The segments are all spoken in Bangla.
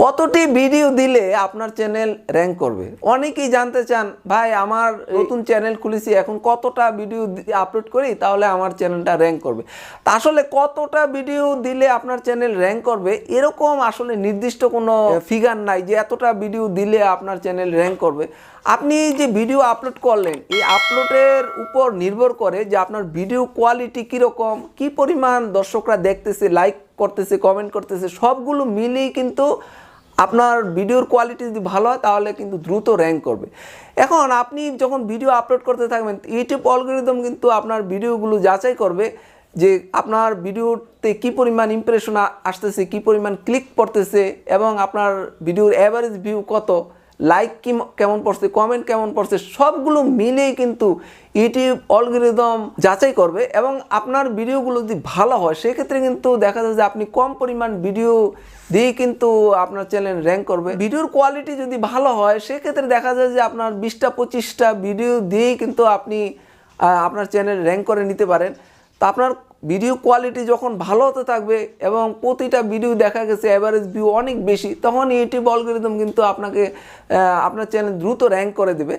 কতটি ভিডিও দিলে আপনার চ্যানেল র্যাঙ্ক করবে? অনেকেই জানতে চান, ভাই আমার নতুন চ্যানেল খুলেছি, এখন কতটা ভিডিও আপলোড করি তাহলে আমার চ্যানেলটা র্যাঙ্ক করবে। তা আসলে কতটা ভিডিও দিলে আপনার চ্যানেল র্যাঙ্ক করবে এরকম আসলে নির্দিষ্ট কোনো ফিগার নাই যে এতটা ভিডিও দিলে আপনার চ্যানেল র্যাঙ্ক করবে। আপনি যে ভিডিও আপলোড করলেন, এই আপলোডের উপর নির্ভর করে যে আপনার ভিডিও কোয়ালিটি কীরকম, কী পরিমাণ দর্শকরা দেখতেছে, লাইক করতেছে, কমেন্ট করতেছে, সবগুলো মিলিয়ে কিন্তু আপনার ভিডিওর কোয়ালিটি যদি ভালো হয় তাহলে কিন্তু দ্রুত র্যাঙ্ক করবে। এখন আপনি যখন ভিডিও আপলোড করতে থাকবেন, ইউটিউব অ্যালগরিদম কিন্তু আপনার ভিডিওগুলো যাচাই করবে যে আপনার ভিডিওতে কী পরিমাণ ইমপ্রেশন আসতেছে, কী পরিমাণ ক্লিক পড়তেছে, এবং আপনার ভিডিওর অ্যাভারেজ ভিউ কত, লাইক কেমন পড়ছে, কমেন্ট কেমন পড়ছে, সবগুলো মিলেই কিন্তু ইউটিউব অ্যালগরিদম যাচাই করবে। এবং আপনার ভিডিওগুলো যদি ভালো হয় সেক্ষেত্রে কিন্তু দেখা যায় যে আপনি কম পরিমাণ ভিডিও দিয়েই কিন্তু আপনার চ্যানেল র্যাঙ্ক করবে। ভিডিওর কোয়ালিটি যদি ভালো হয় সেক্ষেত্রে দেখা যায় যে আপনার 20টা-25টা ভিডিও দিয়েই কিন্তু আপনি আপনার চ্যানেল র্যাঙ্ক করে নিতে পারেন। তো আপনার ভিডিও কোয়ালিটি যখন ভালো হতে থাকবে এবং প্রতিটা ভিডিও দেখা গেছে অ্যাভারেজ ভিউ অনেক বেশি, তখন ইউটিউব অ্যালগরিদম কিন্তু আপনাকে আপনার চ্যানেল দ্রুত র্যাঙ্ক করে দেবে।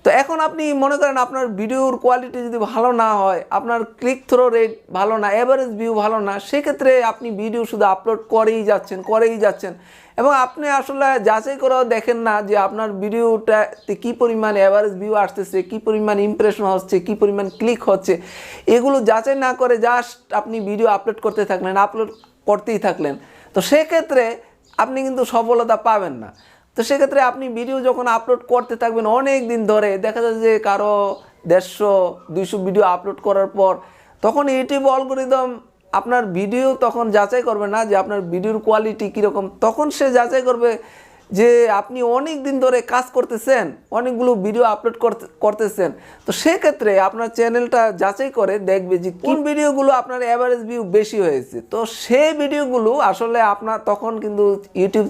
তো এখন আপনি মনে করেন আপনার ভিডিওর কোয়ালিটি যদি ভালো না হয়, আপনার ক্লিক থ্রো রেট ভালো না, অ্যাভারেজ ভিউ ভালো না, সেক্ষেত্রে আপনি ভিডিও শুধু আপলোড করেই যাচ্ছেন এবং আপনি আসলে যাচাই করেও দেখেন না যে আপনার ভিডিওটাতে কী পরিমাণ অ্যাভারেজ ভিউ আসতেছে, কী পরিমাণ ইমপ্রেশন হচ্ছে, কী পরিমাণ ক্লিক হচ্ছে, এগুলো যাচাই না করে জাস্ট আপনি ভিডিও আপলোড করতেই থাকলেন। তো সেক্ষেত্রে আপনি কিন্তু সফলতা পাবেন না। তো সেক্ষেত্রে আপনি ভিডিও যখন আপলোড করতে থাকবেন অনেক দিন ধরে, দেখা যায় যে কারো 150-200 ভিডিও আপলোড করার পর তখন ইউটিউব অ্যালগরিদম আপনার ভিডিও তখন যাচাই করবে না যে আপনার ভিডিওর কোয়ালিটি কীরকম, তখন সে যাচাই করবে যে আপনি অনেক দিন ধরে কাজ করতেছেন, অনেকগুলো ভিডিও আপলোড করতেছেন। তো সেক্ষেত্রে আপনার চ্যানেলটা যাচাই করে দেখবে যে কোন ভিডিওগুলো আপনার অ্যাভারেজ ভিউ বেশি হয়েছে। তো সেই ভিডিওগুলো আসলে আপনার তখন কিন্তু ইউটিউব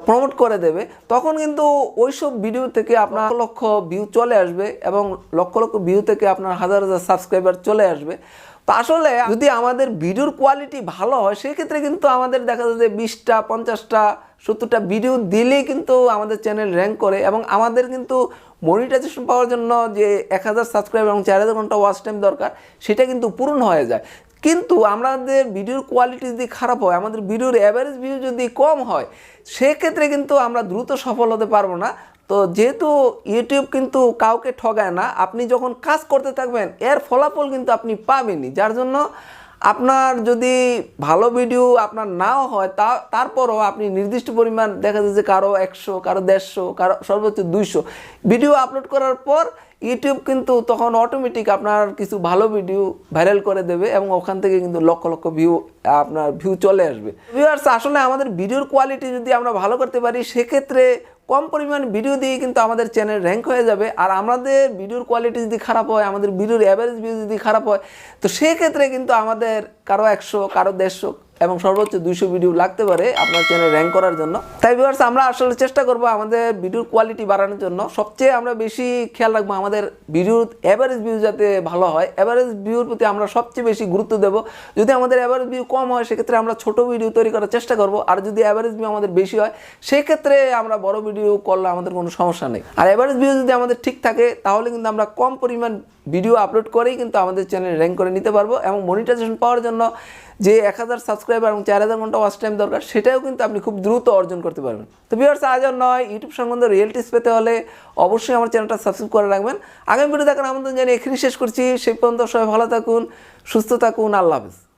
প্রমোট করে দেবে। তখন কিন্তু ওইসব ভিডিও থেকে আপনার লক্ষ ভিউ চলে আসবে এবং লক্ষ ভিউ থেকে আপনার হাজার সাবস্ক্রাইবার চলে আসবে। তো আসলে যদি আমাদের ভিডিওর কোয়ালিটি ভালো হয় সেক্ষেত্রে কিন্তু আমাদের দেখা যায় যে 20টা, 50টা, 70টা ভিডিও দিলেই কিন্তু আমাদের চ্যানেল র্যাঙ্ক করে এবং আমাদের কিন্তু মনিটাইজেশন পাওয়ার জন্য যে 1000 সাবস্ক্রাইবার এবং 4000 ঘন্টা ওয়াচ টাইম দরকার সেটা কিন্তু পূরণ হয়ে যায়। কিন্তু আমাদের ভিডিওর কোয়ালিটি যদি খারাপ হয়, আমাদের ভিডিওর অ্যাভারেজ ভিউ যদি কম হয়, সেক্ষেত্রে কিন্তু আমরা দ্রুত সফল হতে পারবো না। তো যেহেতু ইউটিউব কিন্তু কাউকে ঠগায় না, আপনি যখন কাজ করতে থাকবেন এর ফলাফল কিন্তু আপনি পাবেনই। যার জন্য আপনার যদি ভালো ভিডিও আপনার নাও হয় তারপরও আপনি নির্দিষ্ট পরিমাণ, দেখা যাচ্ছে কারো 100, কারো 150, কারো সর্বোচ্চ 200 ভিডিও আপলোড করার পর ইউটিউব কিন্তু তখন অটোমেটিক আপনার কিছু ভালো ভিডিও ভাইরাল করে দেবে এবং ওখান থেকে কিন্তু লক্ষ ভিউ চলে আসবে। ভিউয়ার্স, আসলে আমাদের ভিডিওর কোয়ালিটি যদি আমরা ভালো করতে পারি সেক্ষেত্রে কম পরিমাণ ভিডিও দিয়ে কিন্তু আমাদের চ্যানেল র্যাঙ্ক হয়ে যাবে। আর আমাদের ভিডিওর কোয়ালিটি যদি খারাপ হয়, আমাদের ভিডিওর অ্যাভারেজ ভিউ যদি খারাপ হয়, তো সেক্ষেত্রে কিন্তু আমাদের কারো 100, কারো 150 এবং সর্বোচ্চ 200 ভিডিও লাগতে পারে আপনার চ্যানেল র্যাঙ্ক করার জন্য। তাই ভিউয়ার্স, আমরা আসলে চেষ্টা করব আমাদের ভিডিওর কোয়ালিটি বাড়ানোর জন্য। সবচেয়ে আমরা বেশি খেয়াল রাখবো আমাদের ভিডিওর অ্যাভারেজ ভিউ যাতে ভালো হয়। অ্যাভারেজ ভিউর প্রতি আমরা সবচেয়ে বেশি গুরুত্ব দেব। যদি আমাদের অ্যাভারেজ ভিউ কম হয় সেক্ষেত্রে আমরা ছোট ভিডিও তৈরি করার চেষ্টা করব, আর যদি অ্যাভারেজ ভিউ আমাদের বেশি হয় সেক্ষেত্রে আমরা বড় ভিডিও করলে আমাদের কোনো সমস্যা নেই। আর অ্যাভারেজ ভিউ যদি আমাদের ঠিক থাকে তাহলে কিন্তু আমরা কম পরিমাণ ভিডিও আপলোড করেই কিন্তু আমাদের চ্যানেল র্যাঙ্ক করে নিতে পারবো এবং মনিটাইজেশন পাওয়ার জন্য যে 1000 সাবস্ক্রাইবার এবং 4000 ঘন্টা ওয়াচ টাইম দরকার সেটাও কিন্তু আপনি খুব দ্রুত অর্জন করতে পারবেন। তো ভিউয়ার্স, আজ আর নয়, ইউটিউব সম্বন্ধে রিয়েল টিপস পেতে হলে অবশ্যই আমার চ্যানেলটা সাবস্ক্রাইব করে রাখবেন। আগামী ভিডিও দেখার আমন্ত্রণ জানিয়ে এখানে শেষ করছি। সেই পর্যন্ত সবাই ভালো থাকুন, সুস্থ থাকুন, আল্লাহ হাফেজ।